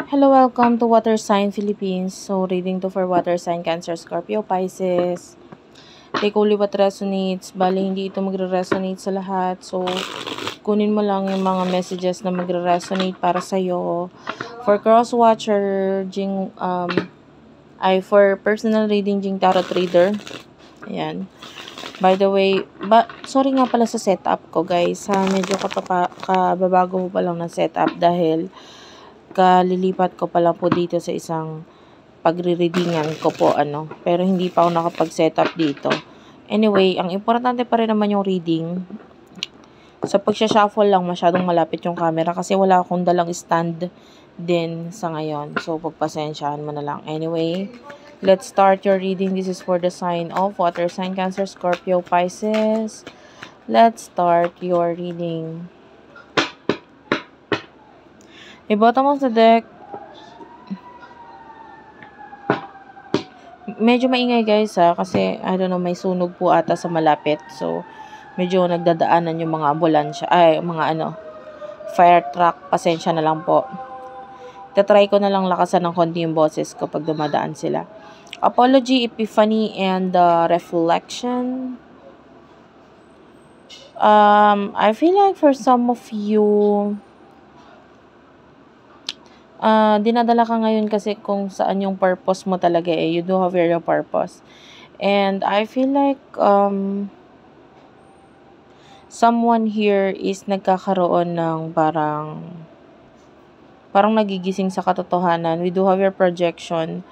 Hello, welcome to Water Sign Philippines. So, reading to for Water Sign Cancer, Scorpio, Pisces. Take only what resonates. Bali, hindi ito magre-resonate sa lahat. So, kunin mo lang yung mga messages na magre-resonate para sa'yo. For cross-watcher, for personal reading, Jing Tarot Reader. Ayan. By the way, sorry nga pala sa setup ko, guys. Medyo kababago ko pa lang ng setup dahil kalilipat ko pa lang po dito sa isang pagre-readingan ko po, pero hindi pa ako nakapag-setup dito. Anyway, ang importante pa rin naman yung reading. Sa pagsha-shuffle lang, masyadong malapit yung camera kasi wala akong dalang stand din sa ngayon. So, pagpasensyahan mo na lang. Anyway, let's start your reading. This is for the sign of Water Sign, Cancer, Scorpio, Pisces. Let's start your reading. Bottom of the deck, medyo maingay guys kasi I don't know, may sunog po ata sa malapit. So, medyo nagdadaanan yung mga ambulansya, fire truck. Pasensya na lang po. Tatry ko na lang lakasan ng konti yung boses ko pag dumadaan sila. Apology, epiphany, and reflection. I feel like for some of you, dinadala ka ngayon kasi kung saan yung purpose mo talaga you do have your purpose. And I feel like someone here is nagkakaroon ng parang nagigising sa katotohanan. We do have your projection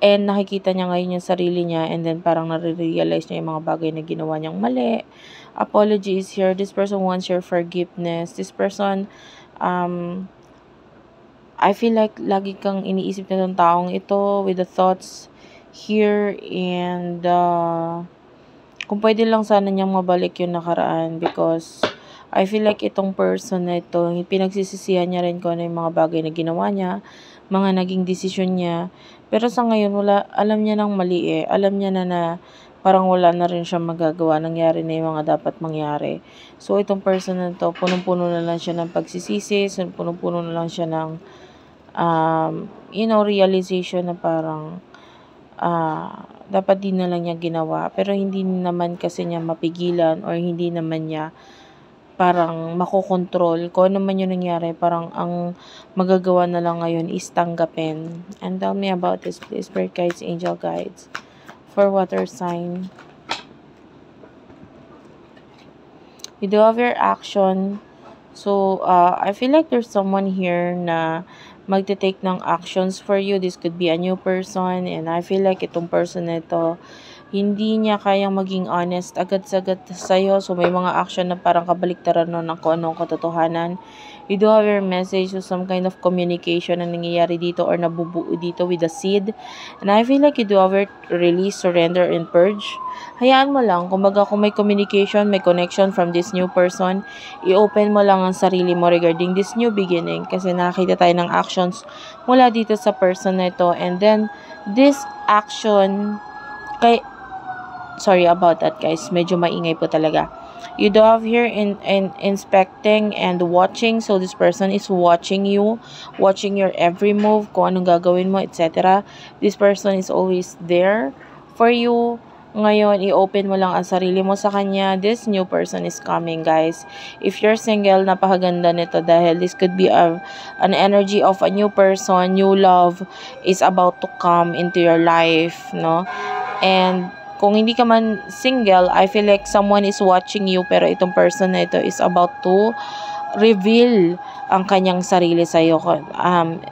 and nakikita niya ngayon yung sarili niya, and then parang nare-realize niya yung mga bagay na ginawa niyang mali. Apology is here. This person wants your forgiveness. This person, I feel like lagi kang iniisip na ng taong ito with the thoughts here, and kung pwede lang sana niyang mabalik yung nakaraan, because I feel like itong person na ito, pinagsisisihan niya rin kung ano yung mga bagay na ginawa niya, mga naging desisyon niya. Pero sa ngayon, alam niya nang mali Alam niya na parang wala na rin siya magagawa. Nangyari na yung mga dapat mangyari. So, itong person na ito, punong-puno na lang siya ng pagsisisi, punong-puno na lang siya ng realization na parang dapat din na lang niya ginawa, pero hindi naman kasi niya mapigilan, or hindi naman niya parang makokontrol kung ano man yung nangyari. Parang ang magagawa na lang ngayon is tanggapin. And tell me about this, please, Spirit Guides, Angel Guides, for water sign. You do have your action. So, I feel like there's someone here na magte-take ng actions for you. This could be a new person, and I feel like itong person na ito, hindi niya kayang maging honest agad-sagad sa'yo. So, may mga action na parang kabaliktaran nun ng kung anong katotohanan. You do have your message, so some kind of communication na nangyayari dito or nabubuo dito with the seed. And I feel like you do have your release, surrender, and purge. Hayaan mo lang. Kumbaga, kung may communication, may connection from this new person, i-open mo lang ang sarili mo regarding this new beginning. Kasi nakakita tayo ng actions mula dito sa person na ito. And then, this action, sorry about that guys, medyo maingay po talaga. You do have here in inspecting and watching. So this person is watching you, watching your every move, kung anong gagawin mo, etc. This person is always there for you. Ngayon, i-open mo lang ang sarili mo sa kanya. This new person is coming, guys. If you're single, napakaganda nito dahil this could be an energy of a new person. New love is about to come into your life, no? And kung hindi ka man single, I feel like someone is watching you, pero itong person na ito is about to reveal ang kanyang sarili sa'yo.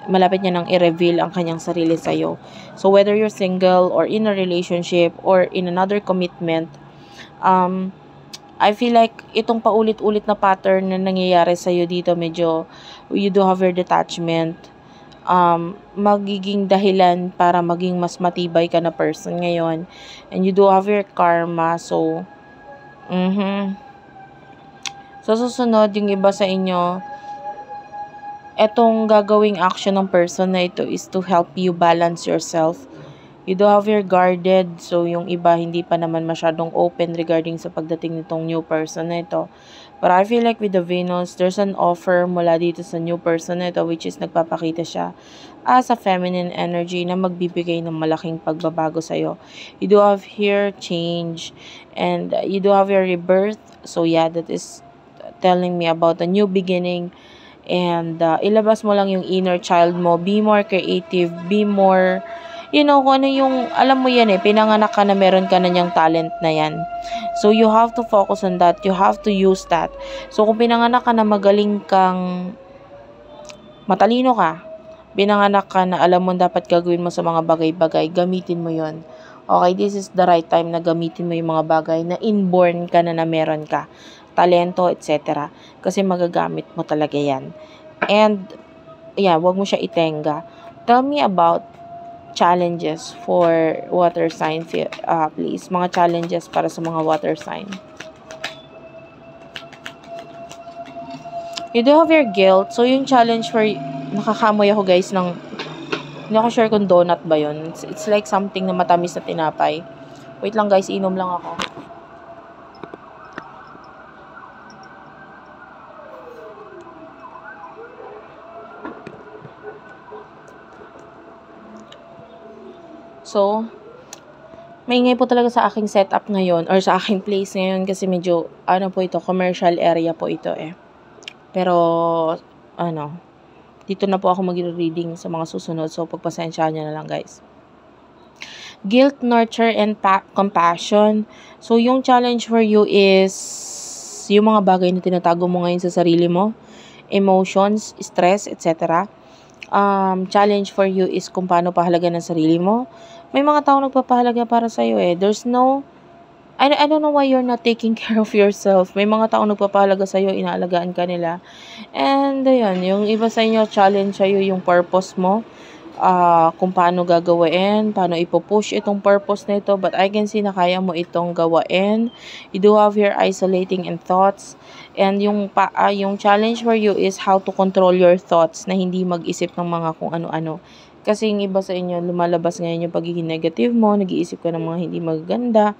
Malapit niya nang i-reveal ang kanyang sarili sa'yo. So, whether you're single or in a relationship or in another commitment, I feel like itong paulit-ulit na pattern na nangyayari sa'yo dito, medyo you do have your detachment. Magiging dahilan para maging mas matibay ka na person ngayon. And you do have your karma. So, so susunod, yung iba sa inyo, etong gagawing action ng person na ito is to help you balance yourself. You do have your guarded. So, yung iba hindi pa naman masyadong open regarding sa pagdating nitong new person na ito. But I feel like with the Venus, there's an offer mula dito sa new person na ito, which is nagpapakita siya as a feminine energy na magbibigay ng malaking pagbabago sa'yo. You do have here change and you do have your rebirth. So yeah, that is telling me about a new beginning. And ilabas mo lang yung inner child mo. Be more creative. Be more, kung ano yung, alam mo yan pinanganak ka na meron ka na niyang talent na yan. So, you have to focus on that. You have to use that. So, kung pinanganak ka na magaling kang, matalino ka, pinanganak ka na alam mo dapat gagawin mo sa mga bagay-bagay, gamitin mo yon. Okay, this is the right time na gamitin mo yung mga bagay na inborn ka na meron ka. Talento, etc. Kasi magagamit mo talaga yan. And, yeah, wag mo siya itenga. Tell me about challenges for water sign, please. Mga challenges para sa mga water sign. You do have your guilt. So, yung challenge for, nakakamoy ako guys ng, hindi ako sure kung donut ba yun. It's like something na matamis na tinapay. Wait lang guys, inom lang ako. So, maingay po talaga sa aking setup ngayon or sa aking place ngayon kasi medyo, po ito, commercial area po ito Pero, dito na po ako mag-reading sa mga susunod. So, pagpasensyahan nyo na lang guys. Guilt, nurture, and compassion. So, yung challenge for you is yung mga bagay na tinatago mo ngayon sa sarili mo. Emotions, stress, etc. Challenge for you is kung paano pahalaga ng sarili mo. May mga tao nagpapahalaga para sa'yo There's no, I don't know why you're not taking care of yourself. May mga tao nagpapahalaga sa'yo, inaalagaan ka nila. And, ayun, yung iba sa inyo, challenge sa'yo yung purpose mo. Kung paano gagawin, paano ipupush itong purpose na ito. But I can see na kaya mo itong gawain. You do have your isolating and thoughts. And yung challenge for you is how to control your thoughts na hindi mag-isip ng mga kung ano-ano. Kasi yung iba sa inyo, lumalabas ngayon yung pagiging negative mo, nag-iisip ka ng mga hindi magaganda.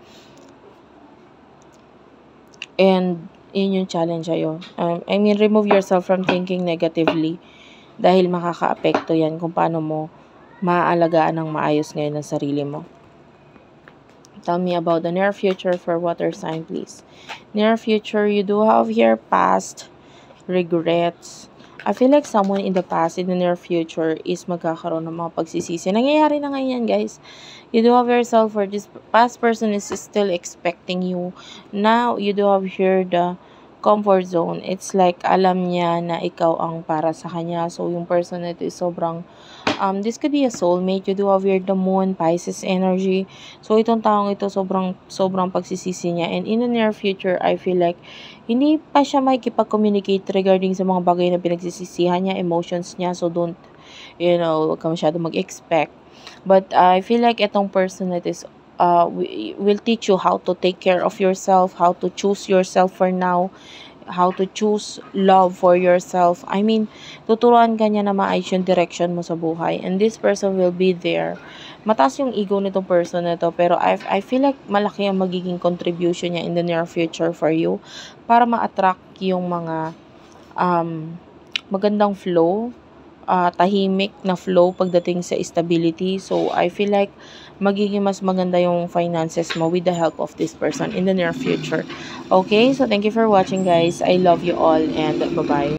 And, yun yung challenge sa'yo. Remove yourself from thinking negatively. Dahil makaka-apekto yan kung paano mo maaalagaan ng maayos ngayon ang sarili mo. Tell me about the near future for water sign, please. Near future, you do have here past regrets. I feel like someone in the past, in the near future, is magkakaroon ng mga pagsisisi. Nangyayari na ngayon, guys. You do have yourself, or this past person is still expecting you. Now, you do have here the comfort zone. It's like, alam niya na ikaw ang para sa kanya. So, yung person na ito is sobrang, this could be a soulmate. You do have here the moon, Pisces energy. So, itong taong ito, sobrang pagsisisi niya. And in the near future, I feel like, hindi pa siya makikipag-communicate regarding sa mga bagay na pinagsisisihan niya, emotions niya. So, don't, huwag ka masyado mag-expect. But, I feel like itong person that is, will teach you how to take care of yourself, how to choose yourself for now, how to choose love for yourself. Tuturuan ka niya na maayos yung direction mo sa buhay. And this person will be there. Mataas yung ego nitong person na to, pero I feel like malaki ang magiging contribution niya in the near future for you para ma-attract yung mga magandang flow, tahimik na flow pagdating sa stability. So, I feel like magiging mas maganda yung finances mo with the help of this person in the near future. Okay? So, thank you for watching, guys. I love you all and bye-bye.